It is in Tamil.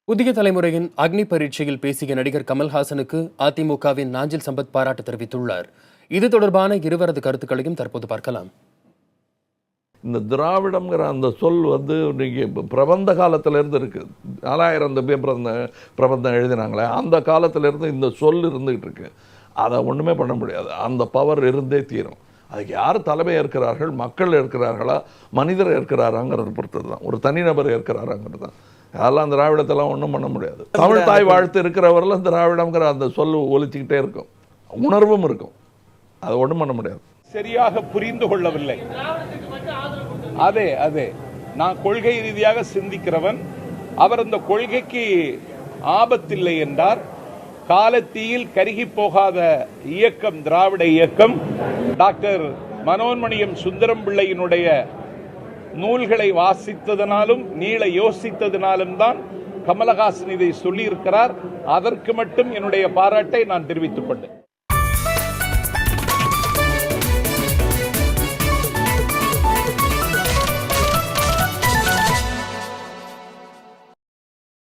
புதிய தலைமுறையின் அக்னி பரீட்சையில் பேசிய நடிகர் கமல்ஹாசனுக்கு அதிமுகவின் நாஞ்சில் சம்பத் பாராட்டு தெரிவித்துள்ளார். இது தொடர்பான இருவரது கருத்துக்களையும் தற்போது பார்க்கலாம். இந்த திராவிடம்ங்கிற அந்த சொல் இன்னைக்கு பிரபந்த காலத்திலேருந்து இருக்குது. 4000 பேர் பிரபந்தம் எழுதினாங்களே, அந்த காலத்திலேருந்து இந்த சொல் இருந்துகிட்டு இருக்கு. அதை ஒன்றுமே பண்ண முடியாது. அந்த பவர் இருந்தே தீரும். அதுக்கு யார் தலைமை ஏற்கிறார்கள், மக்கள் ஏற்கிறார்களா, மனிதர் ஏற்கிறாராங்கிறத பொறுத்தது தான். ஒரு தனிநபர் ஏற்கிறாராங்கிறது தான். அதெல்லாம் திராவிடத்தெல்லாம் ஒன்றும் பண்ண முடியாது. தமிழ் தாய் வாழ்த்து இருக்கிறவரெல்லாம் திராவிடம்ங்கிற அந்த சொல் ஒலிச்சுக்கிட்டே இருக்கும், உணர்வும் இருக்கும். அதை ஒன்றும் பண்ண முடியாது. சரியாக புரிந்து கொள்ளவில்லை. அதே நான் கொள்கை ரீதியாக சிந்திக்கிறவன். அவர் அந்த கொள்கைக்கு ஆபத்தில்லை என்றார். காலத்தீயில் கருகி போகாத இயக்கம் திராவிட இயக்கம். டாக்டர் மனோன்மணியம் சுந்தரம் பிள்ளையினுடைய நூல்களை வாசித்ததனாலும் நீள யோசித்ததனாலும் தான் கமலஹாசன் இதை சொல்லியிருக்கிறார். அதற்கு மட்டும் என்னுடைய பாராட்டை நான் தெரிவித்துக் கொண்டேன்.